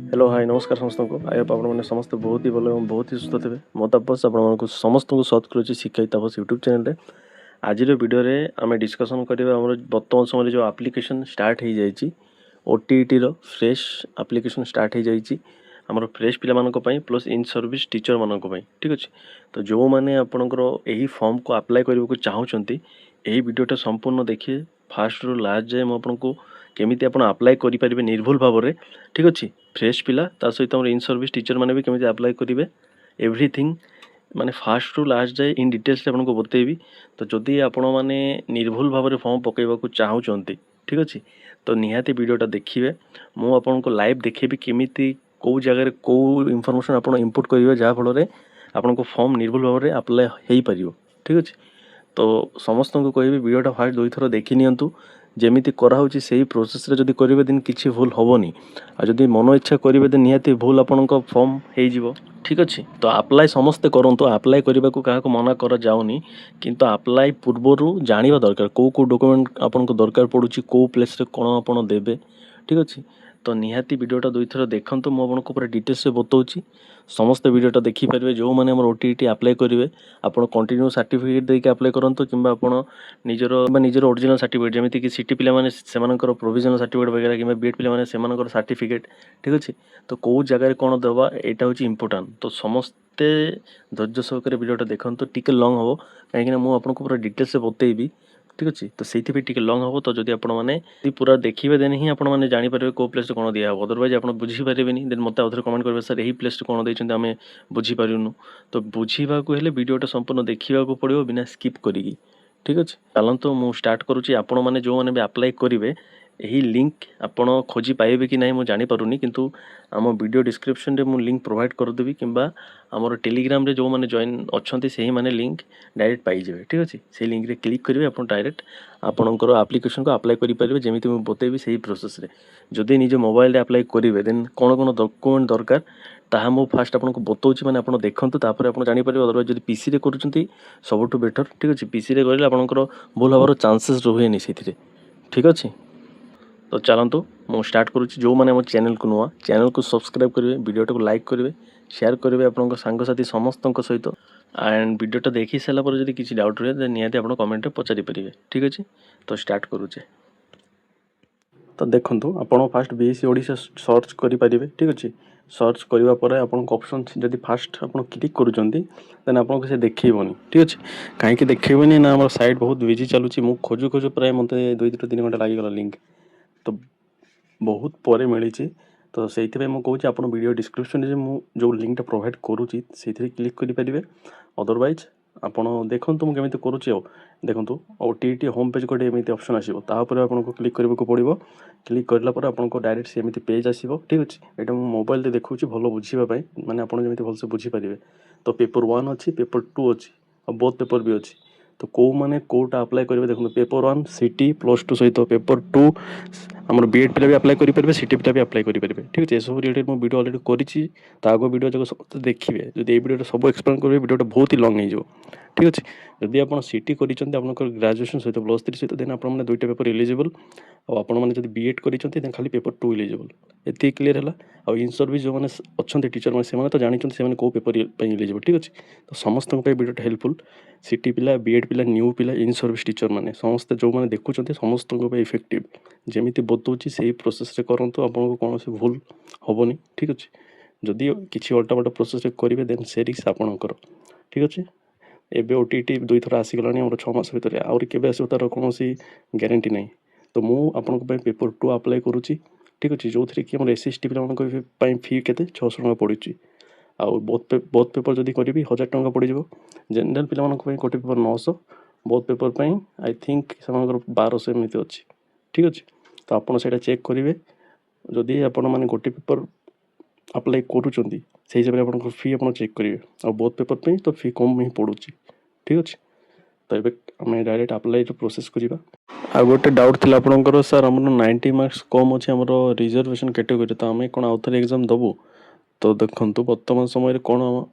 Hello hi नमस्कार समस्त को आई होप आपने समस्त बहुत ही भल बहुत ही सुस्थ थे मत बस आप समस्त को सत् करुच्ची शिक्षा तापस यूट्यूब चैनल आज वीडियो आम डिस्कसन करवा बर्तमान समय जो आप्लिकेसन स्टार्ट हो जाए ओटीईटी रो फ्रेश आप्लिकेसन स्टार्ट हो जाए आमर फ्रेश पिला प्लस इन सर्विस टीचर मानक ठीक अच्छे तो जो मैंने आपणकर यही फॉर्म को अप्लाई करने को चाहते यही वीडियोटा संपूर्ण देखिए फास्ट रू लास्ट जाए मुझे केमी आप अप्लाई करेंगे निर्भुल भाव में ठीक अच्छे फ्रेश पिला ता सहित इन सर्विस टीचर मैंने भी केमी अप्लाई करेंगे एवरीथिंग माने फास्ट रू लास्ट जाए इन डिटेल्स आपको बतेबी तो जदि आपण मैंने निर्भुल भाव में फॉर्म पकड़ा चाहते ठीक अच्छे तो निहाती वीडियोटा देखिए मुझे लाइव देखेबी केमी कौ जगह कौ इनफॉरमेशन आप इनपुट करेंगे जहाँफल आपन को फॉर्म निर्भुल भाव में अप्लाई हो पार ठीक अच्छे तो समस्त को कह वीडियोटा फास्ट दुई थर देखी नियंतु जमीती कराऊँच से प्रोसेस जदि करेंगे दिन किसी भूल हेनी आदि मन इच्छा करेंगे दिन निहाती भूल आपण फॉर्म हो ठीक अच्छे तो अप्लाई समस्ते करूँ अप्लाई करने को क्या मना कर जाऊनी किंतु अप्लाई पूर्वर जाना दरकार कौ डॉक्यूमेंट आपन को दरकार पड़ुची कौ प्लेस कौन आप देवे ठीक अच्छे तो निहाती वीडियोटा दुई थर देखते मुझे पूरा डिटेल्स बताऊँगी समस्त वीडियोटा देखिपारे जो मैंने ओटीईटी अप्लाई करेंगे आप कंटिन्यू सर्टिफिकेट देके अप्लाई करूँ कि निजर ओरिजिनल सर्टिफिकेट जमीती कि सीटी पिला से प्रोविजनल सर्टिफिकेट वगैरह कि बीएड पिला सर्टिफिकेट ठीक अच्छे तो कौ जगह कौन दवा यहाँ हूँ इम्पोर्टाट तो समस्ते धैर्य सहकार वीडियोटा देखते टिके लंग हम कहीं मुझे पूरा डिटेल्स बतेबी ठीक अच्छे तो से लंग हम तो जब आपने पूरा देखिए देन ही आपने जानीपारे कौ प्लेस कौन दिया हम अदरवाइज आप बुझीपारे देन मत आउे कमेंट करेंगे सर यही प्लेस कौन देते आम बुझीपारूँ तो बुझा वीडियोटा संपूर्ण देखा पड़ो बिना स्किप करी ठीक अच्छे चलते मुझे स्टार्ट करुँची आपण मैंने जो मैंने भी अप्लाई करेंगे यही लिंक आपण खोजी पाइबे कि नहीं मुझे जानीपारूनी किंतु आम वीडियो डिस्क्रिप्शन रे मु लिंक प्रोवाइड करदेवी किंबा आमर टेलीग्राम रे जो मैंने जॉइन अच्छा से मैंने लिंक डायरेक्ट पाइबे ठीक अच्छे से लिंक रे क्लिक करेंगे आप डायरेक्ट आपणकर आप्लिकेसन को अप्लाई करेंगे जमी मुझे बतेबी से प्रोसेस रे जदि निज मोबाइल रे अप्लाई करेंगे देन कौन कौन डॉक्यूमेंट दरकार ताहा मु फास्ट आपको बताऊँ मैंने आप देखते तापर आप जानीपारे अदरवाइज जब पीसी रे करुँच सबुठ बेटर ठीक अच्छे पीसी रे करेंगे आपंकर भूल हबार चांसेस रुहेनि से ठीक अच्छे तो चलतु मु स्टार्ट करुँच जो मैंने चैनल को नुआ चैनल को सब्सक्राइब करेंगे वीडियोटा को लाइक करेंगे शेयर करेंगे आपंक सांगसाथी समस्त सहित एंड वीडियोटा देखी सारापर जब किसी डाउट रहे देन निहाती आप कमेंट पचारि पारे ठीक अच्छे तो स्टार्ट करुचे तो देखो आप फास्ट बीएससी ओडिशा सर्च करेंगे ठीक अच्छे सर्च करने पर आपको ऑप्शन जब फास्ट आप क्लिक करें आपको से देखेबनी ठीक अच्छे कहीं देखेबनी ना आम साइट बहुत बिजी चलुची मु खोजु खोजु प्राय मत 2-3 घंटा लगिगला लिंक तो बहुत पर मिली तो से मुझे आप वीडियो डिस्क्रिप्शन में जो लिंकटा प्रोवाइड करुँची से क्लिक करेंगे अदरवाइज आप देखो मुझे केमी करुँची देखो ओटीईटी होम पेज गोटे एमती ऑप्शन आसो तापर आपको क्लिक करने को पड़ो क्लिक करापर आपको डायरेक्ट सेमती पेज आसो ठीक अच्छे यहाँ मुझे मोबाइल से देखा भल बुझापी मैंने आप भलसे बुझीपारे तो पेपर 1 अच्छी पेपर 2 अच्छी और बोथ पेपर भी अच्छी तो कौ मैंने कौटा अप्लाई करेंगे देखो पेपर 1 सिटी +2 सहित पेपर 2 आम बीएड पिला भी अप्लाई करेंगे सीटी पिला भी अप्लाई करेंगे ठीक अच्छे सब रिलेटेड मुझे वीडियो अलरेडी करी आगे वीडियो जब सब देखिए जब ये वीडियो सब एक्सप्लेन करेंगे वीडियोटा बहुत ही लंग हो ठीक अच्छे जदि आप सीटी कर ग्रेजुएशन सहित +3 सहित देन आप दुईटा पेपर इलिजिबल और आपने बीएड कर खाली पेपर 2 इलिजिबल ये क्लीयर है आ इन सर्विस जो मैंने अच्छा टीचर मैंने तो जानते हैं कौ पेपर इलिजिबल ठीक अच्छे तो समस्त वीडियोटा हेल्पफुल सीटी पिला बीएड पिला न्यू पिला इन सर्विस टीचर मैंने समस्ते जो मैंने देखुं समस्त इफेक्टिव जमीती बताऊँगी से प्रोसेस करूँ आपको कौन से भूल हेनी ठीक अच्छे जदि किसी अल्टा बल्टा प्रोसेस करेंगे देन से रिस्क आपणकर ठीक अच्छे एबे ओटीईटी 2 थर आसीगला 6 मास भितर आउरी केबे आसो तार कौन ग्यारंटी नहीं तो मु आपन पेपर 2 अप्लाई करुँची ठीक अच्छे जो थी कि एसएसटी पे फी के 600 टका पड़ी आउ बोथ पेपर जदि करी 1000 टका पड़ जनरल पिला गोटे पेपर 900 बोथ पेपर पर आई थिंक से 1200 एमती अच्छी ठीक अच्छे तो आपड़ से चेक करेंगे जदि आपण मैंने गोटे पेपर अप्लाई करुँच से हिसाब से आप फी आप चेक करेंगे और बोथ पेपर पे तो फी कम ही पड़ू ठीक अच्छे तो ये आम डायरेक्ट अप्लाई प्रोसेस करवा आ गोटे डाउट थी आपंकर सर आम 90 मार्क्स कम अच्छे आम रिजर्वेशन कैटेगरी तो आम कौन आउ थे एग्जाम दबू तो देखो बर्तमान समय कौन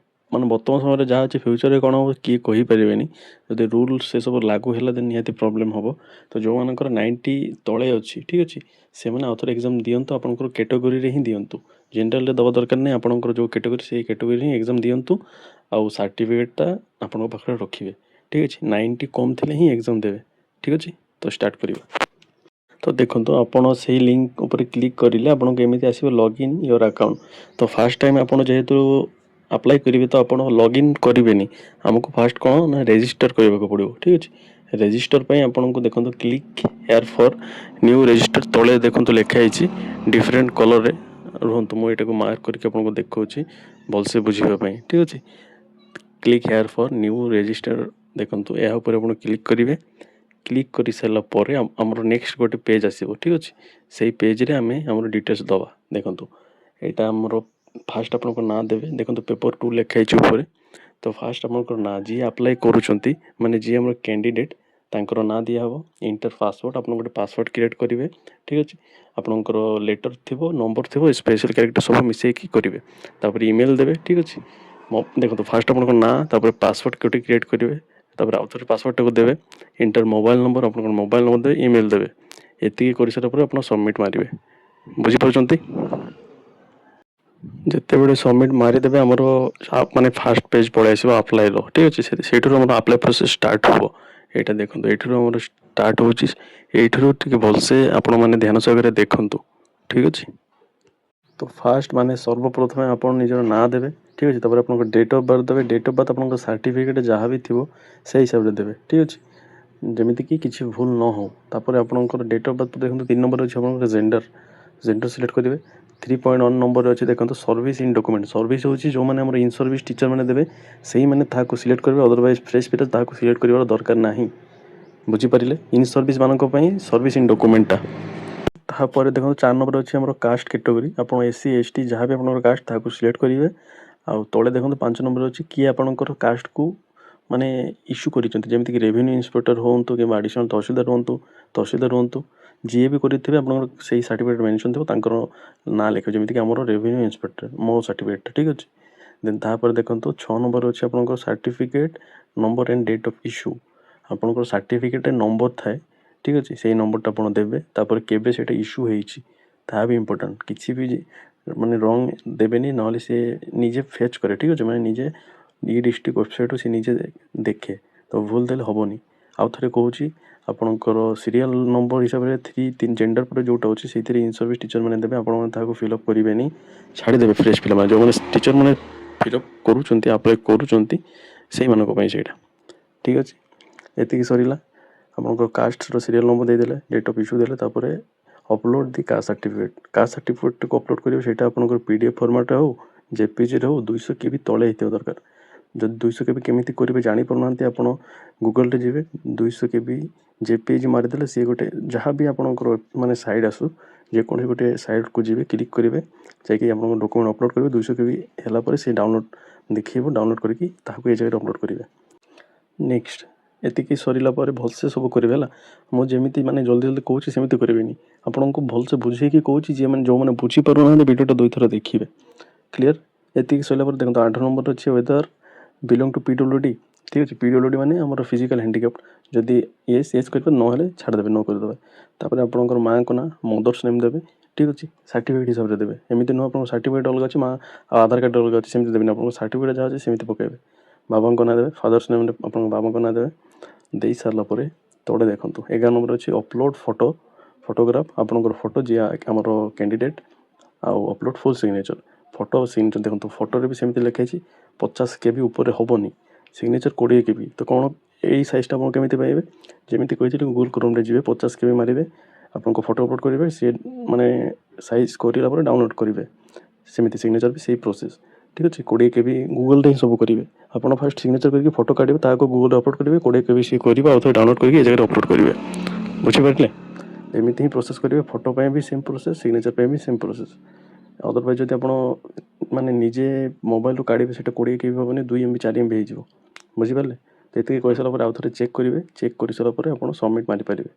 ମାନେ ବର୍ତ୍ତମାନ ସମୟରେ ଯାହା ଅଛି ଫ୍ୟୁଚରରେ କ'ଣ ହେବ କିଏ କହିପାରିବେନି। ଯଦି ରୁଲ୍ ସେସବୁ ଲାଗୁ ହେଲା ଦେନ୍ ନିହାତି ପ୍ରୋବ୍ଲେମ୍ ହେବ। ତ ଯେଉଁମାନଙ୍କର 90 ତଳେ ଅଛି ଠିକ୍ ଅଛି, ସେମାନେ ଆଉଥରେ ଏକ୍ଜାମ୍ ଦିଅନ୍ତୁ। ଆପଣଙ୍କର କ୍ୟାଟେଗୋରୀରେ ହିଁ ଦିଅନ୍ତୁ, ଜେନେରାଲରେ ଦେବା ଦରକାର ନାହିଁ। ଆପଣଙ୍କର ଯେଉଁ କ୍ୟାଟେଗୋରୀ ସେଇ କ୍ୟାଟେଗୋରୀରେ ହିଁ ଏକ୍ଜାମ୍ ଦିଅନ୍ତୁ, ଆଉ ସାର୍ଟିଫିକେଟ୍ଟା ଆପଣଙ୍କ ପାଖରେ ରଖିବେ। ଠିକ୍ ଅଛି, 90 କମ୍ ଥିଲେ ହିଁ ଏକ୍ଜାମ୍ ଦେବେ। ଠିକ୍ ଅଛି, ତ ଷ୍ଟାର୍ଟ କରିବା। ତ ଦେଖନ୍ତୁ, ଆପଣ ସେଇ ଲିଙ୍କ୍ ଉପରେ କ୍ଲିକ୍ କରିଲେ ଆପଣଙ୍କୁ ଏମିତି ଆସିବ ଲଗ୍ଇନ୍ ୟୋର୍ ଆକାଉଣ୍ଟ। ତ ଫାର୍ଷ୍ଟ ଟାଇମ୍ ଆପଣ ଯେହେତୁ ଆପ୍ଲାଏ କରିବେ ତ ଆପଣ ଲଗ୍ଇନ୍ କରିବେନି, ଆମକୁ ଫାର୍ଷ୍ଟ କ'ଣ ନା ରେଜିଷ୍ଟର କରିବାକୁ ପଡ଼ିବ। ଠିକ୍ ଅଛି, ରେଜିଷ୍ଟର ପାଇଁ ଆପଣଙ୍କୁ ଦେଖନ୍ତୁ click hair for new register ତଳେ ଦେଖନ୍ତୁ ଲେଖା ହେଇଛି ଡିଫରେଣ୍ଟ କଲର୍ରେ। ରୁହନ୍ତୁ ମୁଁ ଏଇଟାକୁ ମାର୍କ କରିକି ଆପଣଙ୍କୁ ଦେଖାଉଛି ଭଲସେ ବୁଝିବା ପାଇଁ। ଠିକ୍ ଅଛି, click hair for new register ଦେଖନ୍ତୁ, ଏହା ଉପରେ ଆପଣ କ୍ଲିକ୍ କରିବେ। କ୍ଲିକ୍ କରି ସାରିଲା ପରେ ଆମର ନେକ୍ସଟ ଗୋଟେ ପେଜ୍ ଆସିବ। ଠିକ୍ ଅଛି, ସେଇ ପେଜ୍ରେ ଆମେ ଆମର ଡିଟେଲ୍ସ ଦେବା। ଦେଖନ୍ତୁ ଏଇଟା ଆମର ଫାର୍ଷ୍ଟ ଆପଣଙ୍କ ନାଁ ଦେବେ। ଦେଖନ୍ତୁ ପେପର୍ 2 ଲେଖା ହେଇଛି ଉପରେ। ତ ଫାର୍ଷ୍ଟ ଆପଣଙ୍କର ନାଁ, ଯିଏ ଆପ୍ଲାଏ କରୁଛନ୍ତି ମାନେ ଯିଏ ଆମର କ୍ୟାଣ୍ଡିଡେଟ୍ ତାଙ୍କର ନାଁ ଦିଆହେବ। ଇଣ୍ଟର ପାସୱାର୍ଡ଼, ଆପଣ ଗୋଟେ ପାସୱାର୍ଡ଼ କ୍ରିଏଟ୍ କରିବେ। ଠିକ୍ ଅଛି, ଆପଣଙ୍କର ଲେଟର୍ ଥିବ, ନମ୍ବର ଥିବ, ସ୍ପେଶାଲ୍ କ୍ୟାରେକ୍ଟର ସବୁ ମିଶାଇକି କରିବେ। ତାପରେ ଇମେଲ୍ ଦେବେ। ଠିକ୍ ଅଛି, ଦେଖନ୍ତୁ ଫାର୍ଷ୍ଟ ଆପଣଙ୍କ ନାଁ, ତାପରେ ପାସୱାର୍ଡ଼ ଗୋଟେ କ୍ରିଏଟ୍ କରିବେ, ତାପରେ ଆଉ ଥରେ ପାସୱାର୍ଡ଼ଟାକୁ ଦେବେ। ଇଣ୍ଟର ମୋବାଇଲ୍ ନମ୍ବର, ଆପଣଙ୍କର ମୋବାଇଲ୍ ନମ୍ବର ଦେବେ, ଇମେଲ୍ ଦେବେ। ଏତିକି କରିସାରିଲା ପରେ ଆପଣ ସବମିଟ୍ ମାରିବେ। ବୁଝିପାରୁଛନ୍ତି? ଯେତେବେଳେ ସବମିଟ୍ ମାରିଦେବେ ଆମର ମାନେ ଫାର୍ଷ୍ଟ ପେଜ୍ ପଳେଇ ଆସିବ ଆପ୍ଲାଏର। ଠିକ୍ ଅଛି, ସେଇଠାରୁ ଆମର ଆପ୍ଲାଏ ପ୍ରୋସେସ୍ ଷ୍ଟାର୍ଟ ହେବ। ଏଇଟା ଦେଖନ୍ତୁ, ଏଇଠାରୁ ଆମର ଷ୍ଟାର୍ଟ ହେଉଛି। ଏଇଠାରୁ ଟିକେ ଭଲସେ ଆପଣମାନେ ଧ୍ୟାନ ସହକାରେ ଦେଖନ୍ତୁ। ଠିକ୍ ଅଛି, ତ ଫାର୍ଷ୍ଟ ମାନେ ସର୍ବପ୍ରଥମେ ଆପଣ ନିଜର ନାଁ ଦେବେ। ଠିକ୍ ଅଛି, ତାପରେ ଆପଣଙ୍କ ଡେଟ୍ ଅଫ୍ ବାର୍ଥ ଦେବେ। ଡେଟ୍ ଅଫ୍ ବାର୍ଥ ଆପଣଙ୍କ ସାର୍ଟିଫିକେଟ୍ ଯାହା ବି ଥିବ ସେଇ ହିସାବରେ ଦେବେ। ଠିକ୍ ଅଛି, ଯେମିତିକି କିଛି ଭୁଲ ନ ହଉ। ତାପରେ ଆପଣଙ୍କର ଡେଟ୍ ଅଫ୍ ବାର୍ଥ ଦେଖନ୍ତୁ 3 ନମ୍ବର ଅଛି ଆପଣଙ୍କର ଜେଣ୍ଡର ସିଲେକ୍ଟ କରିବେ। 3.1 ନମ୍ବରରେ ଅଛି ଦେଖନ୍ତୁ ସର୍ଭିସ୍ ଇନ୍ ଡକୁମେଣ୍ଟ। ସର୍ଭିସ୍ ହେଉଛି ଯେଉଁମାନେ ଆମର ଇନ୍ ସର୍ଭିସ୍ ଟିଚର୍ ମାନେ ଦେବେ, ସେଇମାନେ ତାହାକୁ ସିଲେକ୍ଟ କରିବେ। ଅଦରୱାଇଜ୍ ଫ୍ରେଶ୍ ପିଲା ତାହାକୁ ସିଲେକ୍ଟ କରିବାର ଦରକାର ନାହିଁ। ବୁଝିପାରିଲେ, ଇନ୍ ସର୍ଭିସ୍ ମାନଙ୍କ ପାଇଁ ସର୍ଭିସ୍ ଇନ୍ ଡକୁମେଣ୍ଟଟା। ତାପରେ ଦେଖନ୍ତୁ 4 ନମ୍ବର ଅଛି ଆମର କାଷ୍ଟ କ୍ୟାଟେଗୋରୀ। ଆପଣ SC ST ଯାହା ବି ଆପଣଙ୍କର କାଷ୍ଟ ତାହାକୁ ସିଲେକ୍ଟ କରିବେ। ଆଉ ତଳେ ଦେଖନ୍ତୁ 5 ନମ୍ବର ଅଛି କିଏ ଆପଣଙ୍କର କାଷ୍ଟକୁ ମାନେ ଇସ୍ୟୁ କରିଛନ୍ତି, ଯେମିତିକି ରେଭିନ୍ୟୁ ଇନ୍ସପେକ୍ଟର ହୁଅନ୍ତୁ କିମ୍ବା ଆଡ଼ିସନାଲ୍ ତହସିଲଦାର ହୁଅନ୍ତୁ, ଯିଏ ବି କରିଥିବେ ଆପଣଙ୍କର ସେଇ ସାର୍ଟିଫିକେଟ୍ ମେନସନ୍ ଥିବ, ତାଙ୍କର ନାଁ ଲେଖିବେ। ଯେମିତିକି ଆମର ରେଭିନ୍ୟୁ ଇନ୍ସପେକ୍ଟର, ମୋ ସାର୍ଟିଫିକେଟ୍। ଠିକ୍ ଅଛି, ଦେନ୍ ତାପରେ ଦେଖନ୍ତୁ 6 ନମ୍ବର ଅଛି ଆପଣଙ୍କର certificate number and date of issue. ଆପଣଙ୍କର ସାର୍ଟିଫିକେଟ୍ରେ ନମ୍ବର ଥାଏ। ଠିକ୍ ଅଛି, ସେଇ ନମ୍ବରଟା ଆପଣ ଦେବେ। ତାପରେ କେବେ ସେଇଟା ଇସ୍ୟୁ ହେଇଛି ତାହା ବି ଇମ୍ପୋର୍ଟାଣ୍ଟ। କିଛି ବି ମାନେ ରଙ୍ଗ ଦେବେନି, ନହେଲେ ସେ ନିଜେ ଫେଚ୍ କରେ। ଠିକ୍ ଅଛି, ମାନେ ନିଜେ ଡିଷ୍ଟ୍ରିକ୍ଟ ୱେବସାଇଟ୍ରୁ ସେ ନିଜେ ଦେଖେ, ତ ଭୁଲ ଦେଲେ ହେବନି। ଆଉ ଥରେ କହୁଛି, ଆପଣଙ୍କର ସିରିଆଲ ନମ୍ବର ହିସାବରେ 3 ଜେଣ୍ଡର ପରେ ଯେଉଁଟା ଅଛି ସେଇଥିରେ ଇନ୍ ସର୍ଭିସ୍ ଟିଚର୍ ମାନେ ଦେବେ। ଆପଣମାନେ ତାହାକୁ ଫିଲ୍ଅପ୍ କରିବେନି, ଛାଡ଼ିଦେବେ। ଫ୍ରେଶ୍ ପିଲାମାନେ ଯେଉଁମାନେ ଟିଚର୍ ମାନେ ଫିଲ୍ଅପ୍ କରୁଛନ୍ତି, ଆପ୍ଲାଏ କରୁଛନ୍ତି, ସେଇମାନଙ୍କ ପାଇଁ ସେଇଟା। ଠିକ୍ ଅଛି, ଏତିକି ସରିଲା। ଆପଣଙ୍କର କାଷ୍ଟର ସିରିଆଲ୍ ନମ୍ବର ଦେଇଦେଲେ, ଡେଟ୍ ଅଫ୍ ଇସ୍ୟୁ ଦେଲେ, ତାପରେ ଅପଲୋଡ଼ ଦି କାଷ୍ଟ ସାର୍ଟିଫିକେଟ୍କୁ ଅପଲୋଡ଼ କରିବେ। ସେଇଟା ଆପଣଙ୍କର PDF ଫର୍ମାଟ୍ରେ ହେଉ, JPGରେ ହେଉ, 200 KB ତଳେ ହେଇଥିବା ଦରକାର। ଯଦି 200 KB କେମିତି କରିବେ ଜାଣିପାରୁନାହାନ୍ତି, ଆପଣ ଗୁଗଲରେ ଯିବେ, 200 KB JPG ମାରିଦେଲେ ସିଏ ଗୋଟେ ଯାହା ବି ଆପଣଙ୍କର ମାନେ ସାଇଟ୍ ଆସୁ, ଯେକୌଣସି ଗୋଟେ ସାଇଟ୍କୁ ଯିବେ, କ୍ଲିକ୍ କରିବେ, ଯାଇକି ଆପଣଙ୍କ ଡକୁମେଣ୍ଟ ଅପଲୋଡ଼ କରିବେ। 200 KB ହେଲା ପରେ ସେ ଡାଉନଲୋଡ଼ ଦେଖେଇବ, ଡାଉନଲୋଡ଼ କରିକି ତାହାକୁ ଏ ଜାଗାରେ ଅପଲୋଡ଼ କରିବେ। ନେକ୍ସଟ ଏତିକି ସରିଲା ପରେ ଭଲସେ ସବୁ କରିବେ ହେଲା। ମୁଁ ଯେମିତି ମାନେ ଜଲ୍ଦି କହୁଛି ସେମିତି କରିବେନି, ଆପଣଙ୍କୁ ଭଲସେ ବୁଝେଇକି କହୁଛି। ଯେଉଁମାନେ ବୁଝିପାରୁନାହାନ୍ତି ଭିଡ଼ିଓଟା 2 ଥର ଦେଖିବେ। କ୍ଲିୟର, ଏତିକି ସରିଲା ପରେ ଦେଖନ୍ତୁ 8 ନମ୍ବର ଅଛି ୱେଦର ବିଲଙ୍ଗ ଟୁ PWD। ଠିକ୍ ଅଛି, PWD ମାନେ ଆମର ଫିଜିକାଲ୍ ହ୍ୟାଣ୍ଡିକ୍ୟାପ୍ଟ। ଯଦି ୟେସ୍ କରିବେ, ନହେଲେ ଛାଡ଼ିଦେବେ, ନ କରିଦେବେ। ତାପରେ ଆପଣଙ୍କର ମାଆଙ୍କ ନାଁ, ମଦର୍ସ ନେମ୍ ଦେବେ। ଠିକ୍ ଅଛି, ସାର୍ଟିଫିକେଟ୍ ହିସାବରେ ଦେବେ। ଏମିତି ନୁହଁ ଆପଣଙ୍କ ସାର୍ଟିଫିକେଟ୍ ଅଲଗା ଅଛି, ଆଉ ଆଧାର କାର୍ଡ଼ ଅଲଗା ଅଛି, ସେମିତି ଦେବେନି। ଆପଣଙ୍କ ସାର୍ଟିଫିକେଟ୍ ଯାହା ଅଛି ସେମିତି ପକାଇବେ। ବାବାଙ୍କ ନାଁ ଦେବେ, ଫାଦର୍ସ ନେମ୍ ଆପଣଙ୍କ ବାବାଙ୍କ ନାଁ ଦେବେ। ଦେଇ ସାରିଲା ପରେ ତଳେ ଦେଖନ୍ତୁ 11 ନମ୍ବର ଅଛି ଅପଲୋଡ଼ ଫଟୋଗ୍ରାଫ। ଆପଣଙ୍କର ଫଟୋ ଯିଏ ଆମର କ୍ୟାଣ୍ଡିଡେଟ୍, ଆଉ ଅପଲୋଡ଼ ଫୁଲ୍ ସିଗ୍ନେଚର୍। ଫଟୋ ସିଗ୍ନେଚର୍ ଦେଖନ୍ତୁ, ଫଟୋରେ ବି ସେମିତି ଲେଖା ହେଇଛି 50 KB ଉପରେ ହେବନି, ସିଗ୍ନେଚର୍ 20 KB। ତ କ'ଣ ଏଇ ସାଇଜ୍ଟା ଆପଣ କେମିତି ପାଇବେ? ଯେମିତି କହିଥିଲି ଗୁଗଲ୍ କ୍ରୋମ୍ରେ ଯିବେ, 50 KB ମାରିବେ, ଆପଣଙ୍କ ଫଟୋ ଅପଲୋଡ଼ କରିବେ। ସିଏ ମାନେ ସାଇଜ୍ କରିଲା ପରେ ଡାଉନଲୋଡ଼ କରିବେ। ସେମିତି ସିଗ୍ନେଚର୍ ବି ସେଇ ପ୍ରୋସେସ୍। ଠିକ୍ ଅଛି, 20 KB ଗୁଗଲ୍ରେ ହିଁ ସବୁ କରିବେ। ଆପଣ ଫାର୍ଷ୍ଟ ସିଗ୍ନେଚର୍ କରିକି ଫଟୋ କାଢ଼ିବେ, ତାହାକୁ ଗୁଗଲ୍ରେ ଅପଲୋଡ଼ କରିବେ। 20 KB ସିଏ କରିବେ, ଆଉ ଥରେ ଡାଉନଲୋଡ଼ କରିକି ଏ ଜାଗାରେ ଅପଲୋଡ଼ କରିବେ। ବୁଝିପାରିଲେ? ଏମିତି ହିଁ ପ୍ରୋସେସ୍ କରିବେ। ଫଟୋ ପାଇଁ ବି ସେମ୍ ପ୍ରୋସେସ୍, ସିଗ୍ନେଚର୍ ପାଇଁ ବି ସେମ୍ ପ୍ରୋସେସ୍। ଅଦରୱାଇଜ୍ ଯଦି ଆପଣ ମାନେ ନିଜେ ମୋବାଇଲରୁ କାଢ଼ିବେ, ସେଇଟା 20 KB ହେବନି, 2 MB 4 MB ହେଇଯିବ। ବୁଝିପାରିଲେ? ତ ଏତିକି କହିସାରିଲା ପରେ ଆଉ ଥରେ ଚେକ୍ କରିବେ। ଚେକ୍ କରିସାରିଲା ପରେ ଆପଣ ସବମିଟ୍ ମାରିପାରିବେ।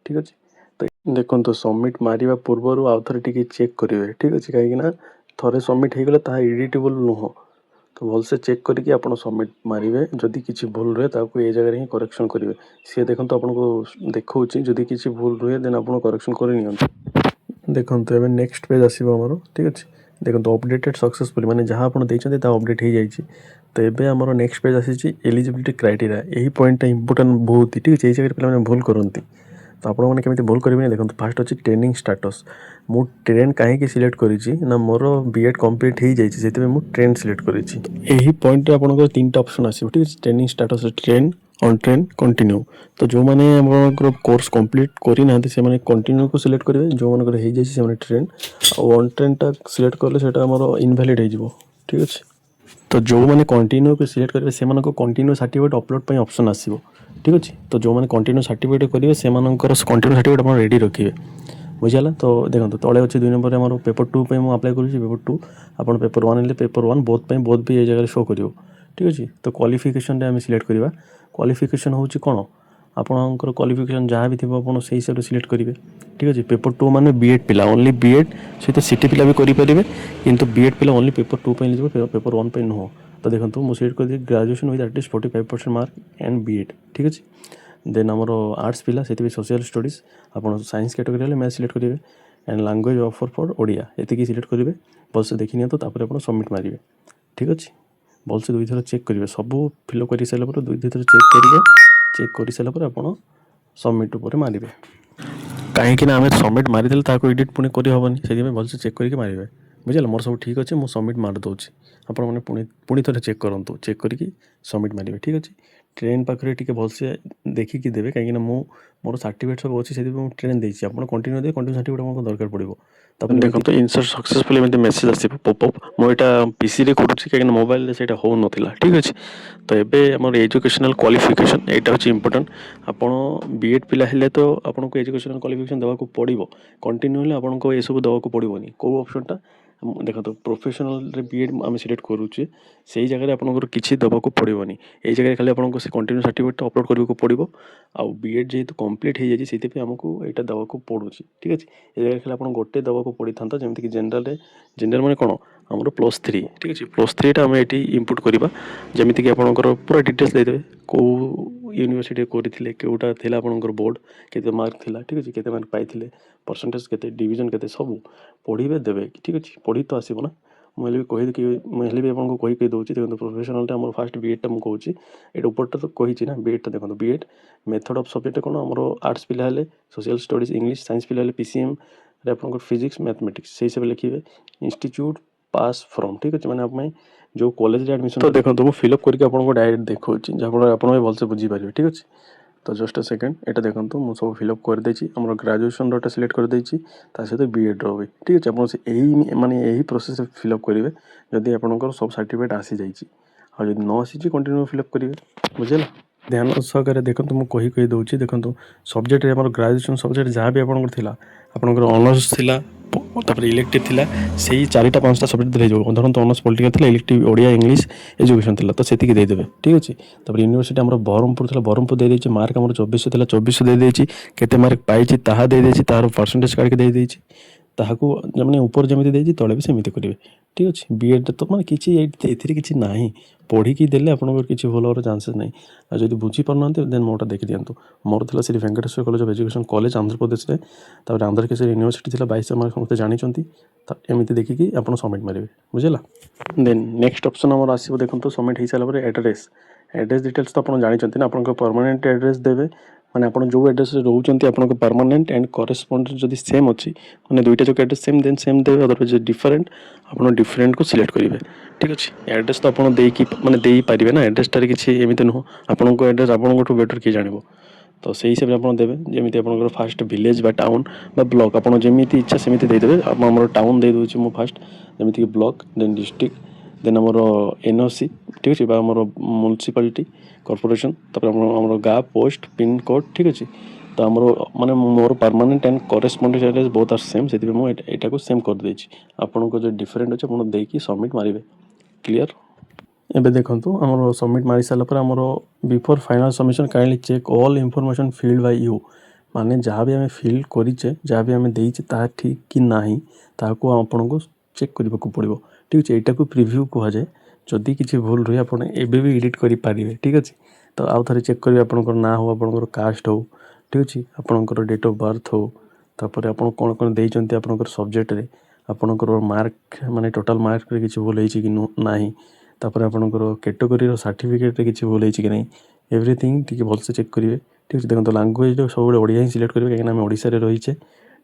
ଠିକ୍ ଅଛି, ତ ଦେଖନ୍ତୁ ସବମିଟ୍ ମାରିବା ପୂର୍ବରୁ ଆଉ ଥରେ ଟିକେ ଚେକ୍ କରିବେ। ଠିକ୍ ଅଛି, କାହିଁକିନା ଥରେ ସବମିଟ୍ ହେଇଗଲେ ତାହା ଏଡ଼ିଟେବୁଲ୍ ନୁହଁ। ତ तो भलसे चेक करके आप सबमिट मारे जदि किसी भूल रहे ताकू ये जगह ही करेक्शन करेंगे सी देखो आपको देखा जदि किसी भूल रहे देन आप करेक्शन कर देखो ए नेक्स्ट पेज आसमर ठीक अच्छे देखो अपडेटेड सक्सेसफुल माने जहाँ आप अपडेट हो जाए तो ये आमर नेक्स्ट पेज आसी एलिजिबिलिटी क्राइटेरिया यही पॉइंट इंपोर्टेंट बहुत ठीक अच्छे ये जगह पे भूल करती तो आप केमी भूल करेंगे देखो फास्ट अच्छी ट्रेनिंग स्टाटस मु ट्रेन कहीं सिलेक्ट करी ना मोर बीएड कंप्लीट हो जाए मु ट्रेन सिलेक्ट करी यही पॉइंट आप तीन टा ऑप्शन आसो ठीक है training status train on train continue तो जो मैंने कोर्स कंप्लीट करना से कंटिन्यू को सिलेक्ट करेंगे जो मन हो ट्रेन ऑन ट्रेन टा सिलेक्ट कले से इनवैलिड हो ठीक अच्छे तो जो मैंने कंटिन्यू को सिलेक्ट करेंगे से कंटिन्यू सर्टिफिकेट अपलोड पर ऑप्शन आसो ठीक अच्छे तो जो मैंने कंटिन्यू सर्टिफिकेट करेंगे से कंटिन्यू सर्टिफिकेट आप रेडी रखिए बुझीगला तो देखो तले अच्छे 2 नंबर आम पेपर 2 पे मुझे अप्लाई करुँच पेपर 2 आप पेपर 1 हेल्ले पेपर 1 बोथ भी ये जगह शो कर ठीक अच्छे तो क्वालिफिकेशन आम सिलेक्ट करवा क्वालिफिकेशन हूँ कौन आपणकर क्वालिफिकेशन जहाँ भी थी आप से हिसाब से सिलेक्ट करेंगे ठीक अच्छे पेपर 2 माने बीएड पिला ओनली बीएड सहित सिटी पिला भी करेंगे किंतु बीएड पिला ओनली पेपर 2 पे पेपर 1 पे नुह तो देखो मुझे सिलेक्ट कर graduation with at least 45% mark and BEd ठीक अच्छे देन आमर आर्ट्स पिला से सोशल स्टडीज आप साइंस कैटेगरी हेल्ले मैथ सिलेक्ट करेंगे and language offer for Odia ये सिलेक्ट करेंगे भलसे देखी नि तो आप सबमिट मारे ठीक अच्छे भलसे 2 थर चेक करेंगे सब फिलअप कर सारापर 2 थर चेक कर सारापर आप सबमिट उपर मारे कहीं आम सबमिट मारिदे एडिट पुणी करहबनी से भलसे चेक करके मारे बुझे मोर सब ठीक अच्छे मुझे सबमिट मारिदे आप पुणी थे चेक करूँ चेक करके सबमिट मारे ठीक अच्छे ट्रेन पाखे टी भलसे देखिकी देवे कहीं मोर सर्टिफिकेट सब अच्छे से ट्रेन देती आप कंटिन्यू दे कंटिन्यू सर्टिफिकेट आपको दरकार पड़ो तब देखो इनसर्ट सक्सेसफुल एमती मेसेज आस पॉपअप मुझे पीसी रे करुँची कहीं मोबाइल से हो नाला ठीक अच्छे तो ये आम एजुकेशनल क्वालिफिकेशन यहाँ हूँ इंपोर्टेंट आपड़ बीएड पिला हेल्ले तो आपको एजुकेशनल क्वालिफिकेशन देवाक पड़ो कंटिन्यू हेल्ले आपको ये सब देवाक पड़ोनी कौ ऑप्शनटा देखो तो प्रोफेशनल बीएड आम सिलेक्ट करुचे से जगह आपंकर किसी देवाक पड़ोनी ये जगह खाली आपको से कंटिन्यू सर्टिफिकेट अपलोड करने पड़ो आउ बीएड जेहेतु कंप्लीट हो जाए से आमको यहाँ देवाक पड़ू ठीक अच्छे ये जगह खाली आप गोटे देवाक पड़ता था जमीक जेनराल जेनराल मैंने कौन आमर +3 ठीक अच्छे +3 आम ये इनपुट करवा जमीक आपंकर पूरा डिटेल्स देदेवे कौ यूनिवर्सिटी करते कौटा थी आपंकर बोर्ड केते मार्क थिला ठीक अच्छे केते मार्क पाई परसेंटेज केते डिवीजन केते सब पढ़े देवे ठीक अच्छे पढ़ी तो आसो ना मुझे भी कही मुझे भी आपको कही दूसरी देखो प्रोफेशनल आम फास्ट बीएड टा मुझे ये ऊपरटा तो कही ना बीएड टा देखो बीएड मेथड ऑफ सब्जेक्ट कौन आमर आर्ट्स पिला हेल्ले सोशल स्टडीज इंग्लिश साइंस पिला हेल्ले पीसीएम आप फिजिक्स मैथमेटिक्स से हिसाब से लिखे इंस्टीट्यूट पास फ्रॉम ठीक अच्छे मैंने आप जो कॉलेज एडमिशन तो देखो मुझे फिलअप करके आपको डायरेक्ट देखो जहाँफल आप भलसे बुझीपारे ठीक अच्छे तो जस्ट अ सेकेंड यहाँ देखो मुझे सब फिलअप करदे आम ग्रेजुएशन रोटा सिलेक्ट करदे सहित बीएड रो भी ठीक अच्छे आप यही माने यही प्रोसेस फिलअप करेंगे जदि आपंकर सब सर्टिफिकेट आसी जाइए आदि न आसी कंटिन्यू फिलअप करेंगे बुझेगा ध्यान सहकार देखो मुझे कही दूसरी देखो सब्जेक्ट ग्रेजुएशन सब्जेक्ट जहाँ भी आपंकर ऑनर्स थिला तापर इलेक्टिव थिला से 4टा 5टा सब्जेक्ट दे जो धरन तो ऑनर्स पॉलिटिकल थिला इलेक्टिव ओडिया इंग्लिश एजुकेशन थिला तो सेतिकी दे देबे ठीक अछि तापर यूनिवर्सिटी हमर बरहमपुर थिला बरहमपुर दे देछि मार्क हमर 2400 थिला 2400 दे देछि केते मार्क पाइछि ताहा दे देछि तार परसेंटेज काढ के दे देछि ताहाकू माने ऊपर जमिति देछि तळे भी सेमिति करिवे ठीक अछि बीएड तो माने किछि एथिरे किछि नाही पढ़ी देले आपनकर किछि भलर चांसेस नहीं आ जदि बुझी पारनांते देन मोटा देखि दियंतु मोर थिला Shri Venkateswara college of education college Andhra Pradesh रे तापर आंध्र केसर यूनिवर्सिटी थिला 22 मार्क समस्त जानिचंती त एमिति देखिकी आपण सबमिट मारिवे बुझिला देन नेक्स्ट ऑप्शन हमर आसीबो देखंतु सबमिट हि साला पर एड्रेस डिटेल्स तो आपण जानिचंती ना आपनकर परमानेंट एड्रेस देबे माने आपण जो एड्रेस रे रहउचंती आपनकर परमानेंट एंड करेस्पोंडेंट जदि सेम अछि माने दुईटा जो एड्रेस सेम देन सेम देबे अदरवाइज डिफरेंट आपण डिफरेंट को सिलेक्ट करिवे ठीक अछि एड्रेस तो आपण देई की माने देई परिबे ना एड्रेस टारे किछि एमिति नुह आपनको एड्रेस आपनको बेटर की जानिबो तो से हिसाब से आप देवे जमी आप फास्ट विलेज बा टाउन बा ब्लॉक आप जमी इच्छा सेमती देदेवे आम टाउन दे दूसरी मु फास्ट जमीक ब्लॉक देन डिस्ट्रिक्ट देन आमर एनओसी ठीक अच्छे आम म्युनिसिपालिटी कॉर्पोरेशन तापर गाँ पोस्ट पिन कोड ठीक अच्छे तो आमर माने मोर परमानेंट एंड करेस्पोंडेंस एड्रेस बहुत आर सेम से मुझे सेम कर देछि आपनको जो डिफरेंट अच्छे आप देकी सबमिट मारिवे क्लियर एबे देखंतु हमरो सबमिट मारी साला पर हमरो before final submission kindly check all information filled by you माने जहाँ भी हमें फिल करिचे जहाँ भी हमें देइचे ता ठीक कि नाही ताको आपनको चेक करबाको पड़िबो ठीक छै एटा को प्रीव्यू कहा जाए जदि किसी भूल रही आप एडिट करेंगे ठीक अच्छे। तो आउ थे चेक करेंगे आपंकर ना हो आपंकर कास्ट हो ठीक अच्छे आपंकर डेट ऑफ बर्थ हो तापर आप कौन कौन देते आपंकर सब्जेक्ट रे आपंकर मार्क माने टोटाल मार्क रे किसी भूल होती कि ना तापर आपंकर कैटेगोरी सर्टिफिकेट किसी भूल होती कि नहीं एवरीथिंग टी भलसे चेक करेंगे ठीक अच्छे। देखो लैंग्वेज सब ओडिया ही सिलेक्ट करेंगे कहीं आम ओडिशा रहीचे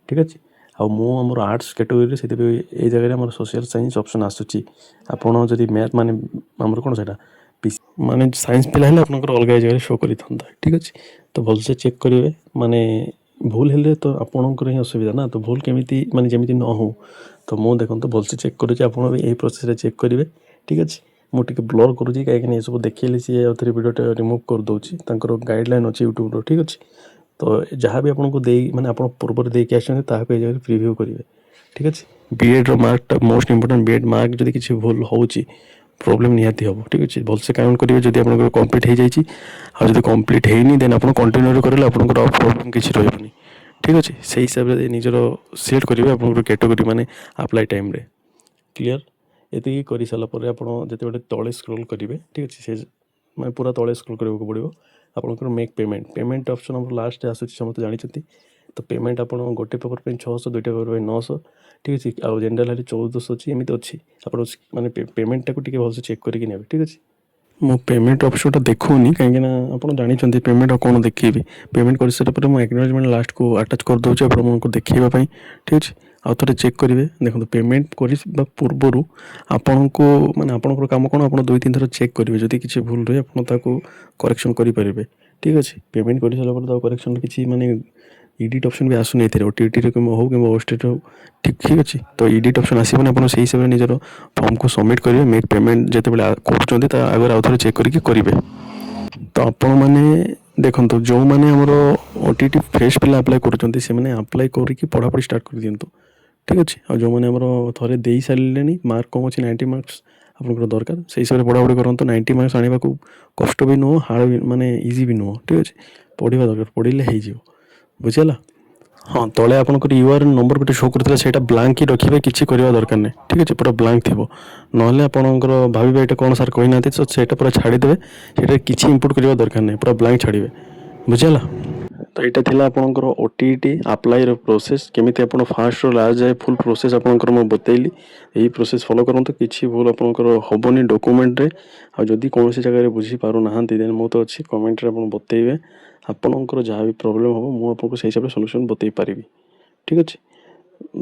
ठीक अच्छे। आमर आर्ट्स कैटेगोरी से ये जगह सोशल साइंस ऑप्शन आसूची आपड़ जदि मैथ माने आमर कौन से माने साइंस पिला आपंकर अलग जगह शो करी था ठीक अच्छे। तो भलसे चेक करेंगे माने भूल हेले तो आपणकर ही असुविधा ना तो भूल केमी माने जमी न हो तो मुझे देखो तो भलसे चेक करुँच आप प्रोसेस चेक करेंगे ठीक अच्छे। मुझे ब्लर करुँच कहीं सब देखिए सी आउे वीडियो रिमूव कर दूसरी गाइडलाइन अच्छे यूट्यूब ठीक अच्छे। तो जहाँ भी आपको दे मैंने आप पूर्व देखिए जगह प्रिव्यू करेंगे ठीक अच्छे। बीएड मार्कटा मोस्ट इंपोर्टेंट बीएड मार्क जब किसी भूल हो प्रोब्लेम निहाती हम ठीक अच्छे। भलसे काउंट करेंगे जब आप कंप्लीट हो जाए कंप्लीट होनी देन आप कंटिन्यू करेंगे आपंकर प्रोब्लेम किसी रही ठीक अच्छे। से हिसाब से निजर सिलेक्ट करेंगे आप कैटेगोरी माने अप्लाई टाइम रे क्लियर ये कर सारापर आप जो तले स्क्रॉल करेंगे ठीक अच्छे से मैं पूरा तले स्क्रॉल करने पड़ो आपंकर मेक पेमेंट पेमेंट ऑप्शन आप लास्ट आसूँ समस्त जानते। तो पेमेंट आप गोटे पेपर पे 600 दुईटा पेपर पे 900 ठीक अच्छे। आउ जनरल 1400 अच्छी एमती अच्छी आप माने पेमेंटा को भलसे चेक करके ने ठीक अच्छे। मो पेमेंट ऑप्शनटा देखूनी कहीं आप जानते पेमेंट कौन देखी पेमेंट कर सारापर मुझे एक्नोलेजमेंट लास्ट को अटैच कर दूसरी आपको देखापी ठीक अच्छे। आउ थे चेक करेंगे देखो पेमेंट कर पूर्वर आपण को माने आपंकर कम कौन आप 2-3 थर चेक करेंगे जदि किसी भूल रहे आपको करेक्शन करेंगे ठीक अच्छे। पेमेंट कर सारापर करेक्शन किसी माने एडिट ऑप्शन भी आसुनी ओटीटी हो कि ओस्टेट हो ठीक अच्छे। तो एडिट ऑप्शन आसबनी आप हिसाब से निजर फॉर्म को सबमिट करेंगे मेक पेमेंट जो कर आगे आउ थे चेक करके करेंगे। तो आपण मैंने देखो जो मैंने आमर ओटीटी फ्रेश पिला अप्लाई कर अप्लाई करके पढ़ापढ़ी स्टार्ट कर दिंतु ठीक अच्छे। और जो मैंने थे दे सारे मार्क कम अच्छे 90 मार्क्स आपंकर दरकार से हिसाब से पढ़ापढ़ी करूँ 90 मार्क्स आने को कष्ट भी नुह हार्ड भी माने इजी भी नुह ठीक अच्छे। पढ़ा दरकार पढ़ले हो बुझेगा। हाँ तले आपंकर यूआर नंबर गोटे शो करता है ब्लांक ही रखिए किसी करवा दरकार नहीं ठीक अच्छे पूरा ब्लांक थी ना आपंकर भावे ये कौन सार कहना तो से पूरा छाड़ीदे से किसी इनपुट करवा दरकार नहीं पूरा ब्लांक छाड़े बुझेगा। तो यहाँ थी आपंकर ओटीटी अप्लाई प्रोसेस केमी आप फास्ट रू लास्ट जाए फुल प्रोसेस आपंकर मैं बतैली यही प्रोसेस फॉलो करूँ किसी भूल आपंकर हेनी डॉक्यूमेंट रे आदि कौन जगह बुझीपार ना देन मुझे तो अच्छी कमेंट रे आप बतैबे आपंकर जहाँ भी प्रोब्लेम हम मुझे से हिसाब से सॉल्यूशन बतई पारि ठीक अच्छे।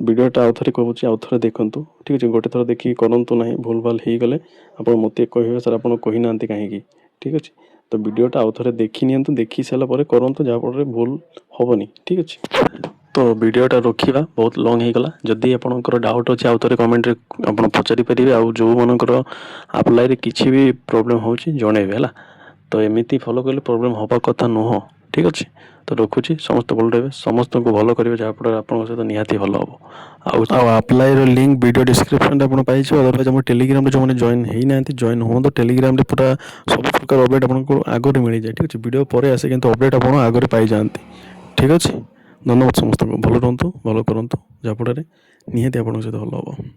वीडियोटा आउ थे कहूँ आउ थे देखूँ ठीक अच्छे गोटे थर देखिए करूँ ना भूल भाल हो गले आप मत कहे सर आप कहना कहीं ठीक अच्छे। तो वीडियोटा आउ थे देखी नि देखी सारापर करूँ जहाँफल भूल हेनी ठीक अच्छे। तो वीडियोटा रखा बहुत लंग होगा जदि आपंकर डाउट अच्छे आउ थे कमेंट रे आप पचारि पारे आउ जो मनकर अप्लाई किसी भी प्रोब्लेम हो जनइबे है। तो एमती फॉलो कले प्रोब्लेम हवा कथा नुह ठीक अच्छे। तो रखुची समस्त भल रहे समस्त को भल करेंगे जहाँफल आप सहित निहाती भल हम आप्लाई लिंक वीडियो डिस्क्रिप्शन आप अदरवाइज आम टेलीग्राम जो मैंने जॉइन होना जॉइन हूँ तो टेलीग्राम पूरा सब प्रकार अपडेट आपको आगे मिल जाए ठीक अच्छे। वीडियो पर आसे कि अपडेट आप आगे पाई जाती ठीक अच्छे। धन्यवाद समस्त भल रुहतु भल करूँ जहाँफल निहाती आप सहित भल हम।